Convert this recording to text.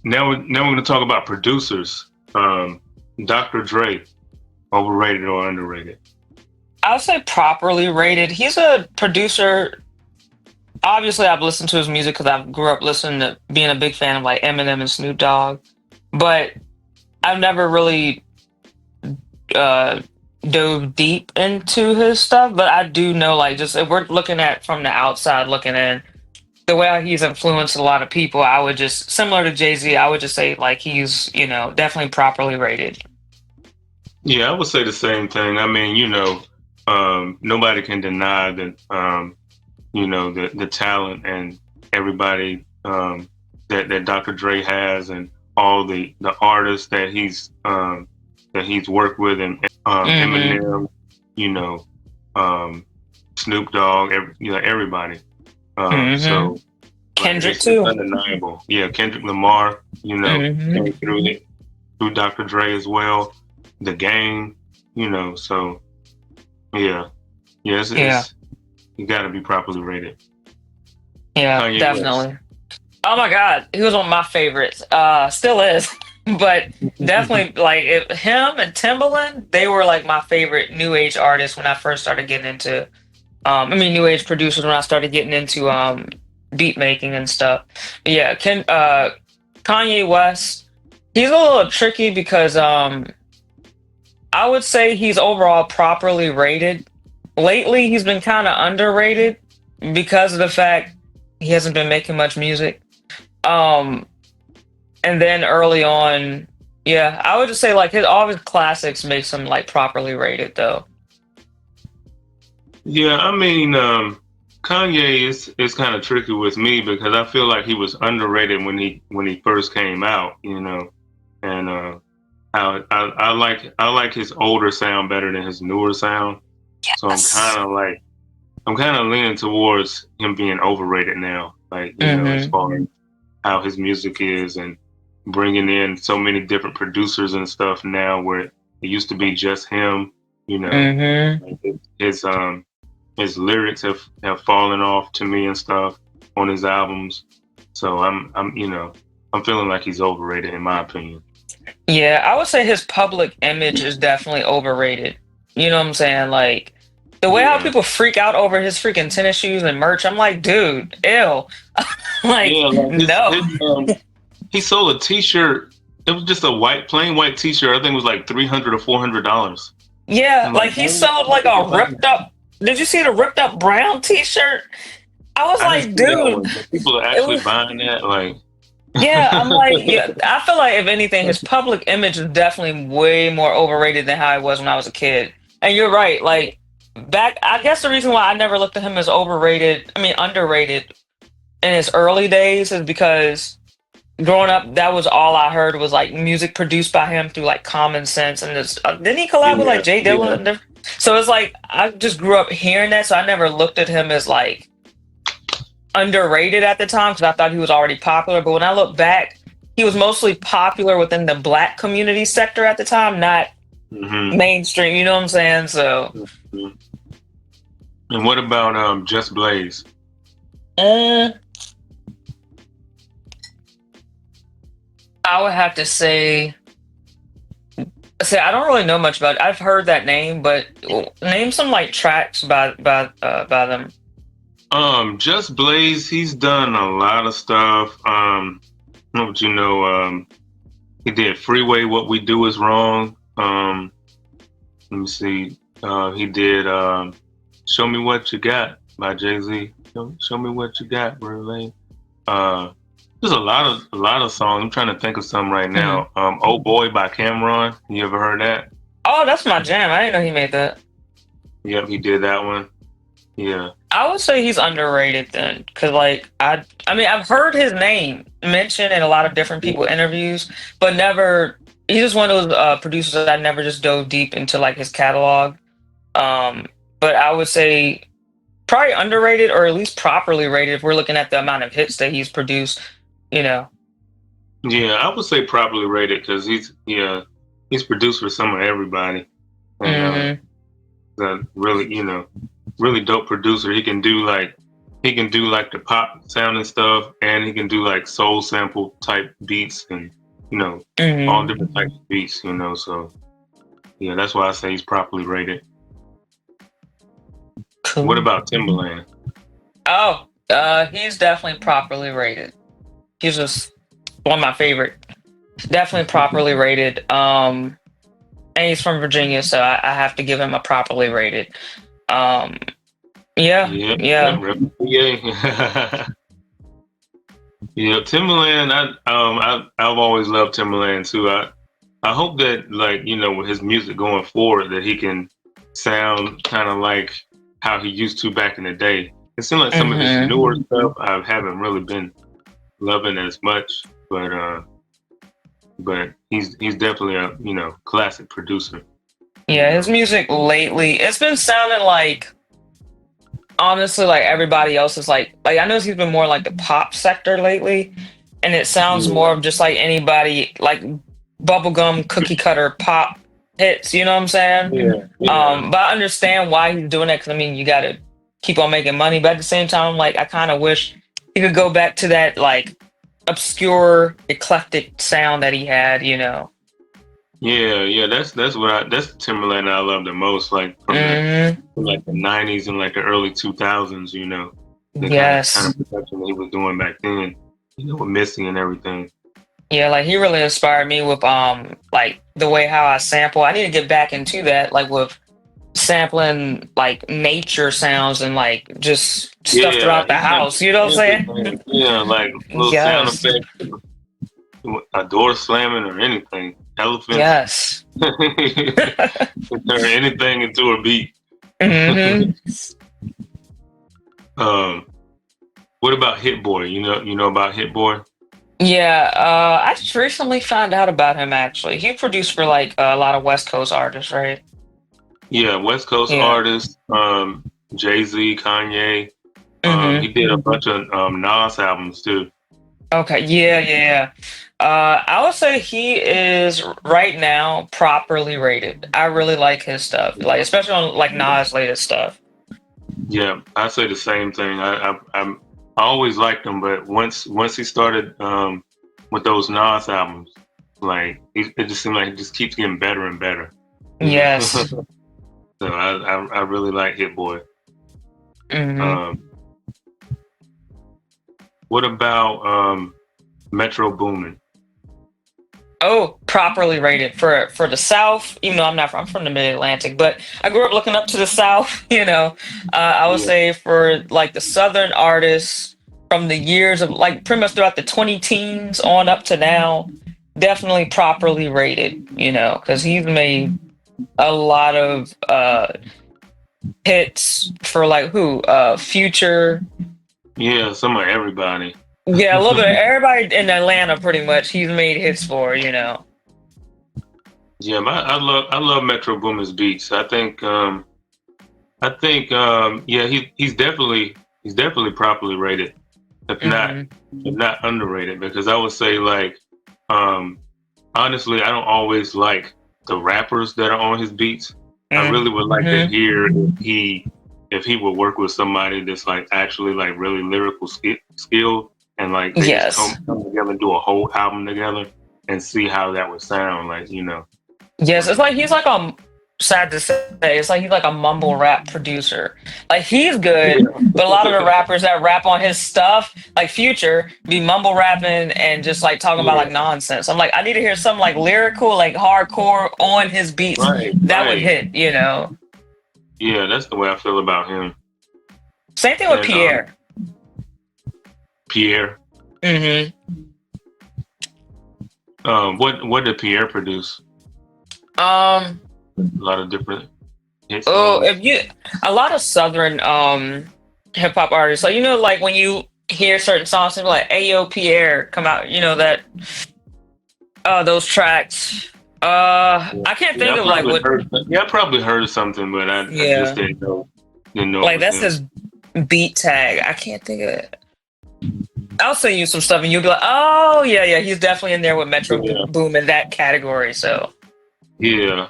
now we're gonna talk about producers. Dr. Dre, overrated or underrated? I would say properly rated. He's a producer. Obviously, I've listened to his music because I grew up listening to being a big fan of like Eminem and Snoop Dogg, but I've never really uh, dove deep into his stuff. But I do know, like, just if we're looking at from the outside looking in, the way how he's influenced a lot of people, I would just similar to Jay-Z, I would just say like he's definitely properly rated. Yeah, I would say the same thing. I mean, nobody can deny that the talent and everybody that Dr. Dre has and all the artists that he's worked with and Hmm. Eminem, you know, um, Snoop Dogg, everybody. Hmm. So like Kendrick it's too. undeniable. Yeah, Kendrick Lamar, Hmm. came through Dr. Dre as well. The Game, so yeah, yeah, Yeah, it's you got to be properly rated. yeah, Kanye West. definitely. Oh my God, he was one of my favorites. Still is, but definitely like him and Timbaland, they were like my favorite new age artists when I first started getting into. I mean, new age producers when I started getting into beat making and stuff. But yeah, Kanye West, he's a little tricky because I would say he's overall properly rated. Lately, he's been kind of underrated because of the fact he hasn't been making much music. Um, and then early on, yeah, I would just say like all of his classics makes him like properly rated though. Yeah, I mean, Kanye is kind of tricky with me because I feel like he was underrated when he first came out, and I like his older sound better than his newer sound. So Yes. I'm kind of leaning towards him being overrated now. Like, as Mm-hmm. far as how his music is and bringing in so many different producers and stuff now, where it used to be just him. You know, Mm-hmm. like his lyrics have fallen off to me and stuff on his albums. So I'm feeling like he's overrated in my opinion. Yeah, I would say his public image is definitely overrated. You know what I'm saying? Like the way how Yeah. people freak out over his freaking tennis shoes and merch, I'm like, dude, ew. Like, Yeah, like no. he sold a T-shirt. It was just a plain white T-shirt. I think it was like $300 or $400. Yeah, I'm like, like he sold like why would a you buy ripped that? up. Did you see the ripped up brown t-shirt? I was I didn't like, see that dude, one, but people are it actually was buying that. Like, yeah, I'm like, yeah, I feel like if anything, his public image is definitely way more overrated than how it was when I was a kid. And you're right, like back I guess the reason why I never looked at him as overrated, I mean underrated in his early days is because growing up, that was all I heard was like music produced by him through like Common Sense and this. Didn't he collab with like yeah, Jay Dilla? yeah, So it's like I just grew up hearing that, so I never looked at him as like underrated at the time because I thought he was already popular. But when I look back, he was mostly popular within the black community sector at the time, not hmm mainstream. You know what I'm saying? So And what about Just Blaze? uh, I would have to say I don't really know much about it. I've heard that name, but name some like tracks by them. Just Blaze, he's done a lot of stuff. What he did Freeway, What We Do Is Wrong. Let me see. He did Show Me What You Got by Jay-Z. Show Me What You Got, Verlaine. Uh, there's a lot of songs. I'm trying to think of some right Hmm. now. Oh Boy by Cameron. You ever heard that? Oh, that's my jam. I didn't know he made that. Yep, he did that one. Yeah. I would say he's underrated then, because like I mean I've heard his name mentioned in a lot of different people interviews, but never. He's just one of those producers that I never just dove deep into like his catalog. Um, but I would say probably underrated or at least properly rated if we're looking at the amount of hits that he's produced. You know. Yeah, I would say properly rated because he's produced for some of everybody, and Hmm. the really really dope producer. He can do like he can do like the pop sounding stuff, and he can do like soul sample type beats, and you know, all Hmm. different types of beats. You know, so yeah, that's why I say he's properly rated. What Cool. about Timberland? Oh, he's definitely properly rated. He's just one of my favorite. Definitely properly rated. And he's from Virginia, so I have to give him a properly rated. Um, yeah, Yeah, yeah. yeah, yeah. Yeah, Timberland. I've always loved Timberland too. I hope that like with his music going forward that he can sound kind of like how he used to back in the day. It seems like some of his Hmm. newer stuff I haven't really been loving as much, but he's definitely a classic producer. You Yeah, his know. music lately, it's been sounding like honestly like everybody else is like I know he's been more like the pop sector lately, and it sounds more Yeah, of just like anybody like bubblegum cookie cutter pop hits, you know what I'm saying? yeah, yeah, But I understand why he's doing that because I mean you gotta keep on making money, but at the same time, like I kind of wish he could go back to that like obscure eclectic sound that he had, you know. yeah. That's the Timberland I love the most. Like Hmm. from like the '90s and like the early 2000s. The kind of Yes. production that he was doing back then. With Missy and everything. Yeah, like he really inspired me with like the way how I sample. I need to get back into that, like with sampling like nature sounds and like just stuff Yeah, throughout the he got house. You know what I'm saying? everything. Yeah, like little sound Yes. effects, a door slamming or anything. Elephants. Yes. Turn anything into a beat. Hmm. um, what about Hit Boy? You know about Hit Boy? Yeah, I just recently found out about him actually. He produced for like a lot of West Coast artists, right? Yeah, West Coast Yeah. artist. Jay-Z, Kanye. He Hmm. did a bunch of Nas albums too. Okay, yeah, yeah, yeah. I would say he is right now properly rated. I really like his stuff, like especially on like Nas' latest stuff. Yeah, I say the same thing. I always liked him, but once he started with those Nas albums, like it just seemed like it just keeps getting better and better. You know, Yes. so I really like Hit Boy. Hmm. Um, what about Metro Boomin? Oh, properly rated for the South. Even though I'm from the Mid Atlantic, but I grew up looking up to the South. You know, I would Yeah, say for like the Southern artists from the years of like pretty much throughout the 20 teens on up to now, definitely properly rated. You know, because he's made a lot of hits for like who Future. yeah, some of everybody. Yeah, a little bit of everybody in Atlanta pretty much he's made hits for, you know. Yeah, I love Metro Boomin's beats. Yeah, he's definitely properly rated. if not Hmm. if not underrated, because I would say like um honestly I don't always like the rappers that are on his beats. I really would like to Hmm. hear if he would work with somebody that's like actually like really lyrical skilled, and like they just come, Yes. come together and do a whole album together and see how that would sound like. Yes, it's Like like he's like sad to say, it's like he's like a mumble rap producer. Like he's good, but a lot of the yeah. rappers that rap on his stuff, like Future, be mumble rapping and just like talking about like Yeah, nonsense. I'm like, I need to hear something like lyrical, like hardcore on his beats right, that would right. hit, you know. Yeah, that's the way I feel about him. Same thing with And Pierre. Pierre. Hmm. What did Pierre produce? Um, A lot of different hit oh, songs. if you a lot of southern hip hop artists, like you know, like when you hear certain songs, people like Ayo Pierre come out, you know that those tracks. Yeah, I can't yeah, think I of like probably what. heard. Yeah, I probably heard something, but I just Yeah, didn't know it like was that's him. his beat tag. I can't think of it. I'll send you some stuff, and you'll be like, "Oh yeah, yeah, he's definitely in there with Metro Yeah, Boom in that category." So yeah.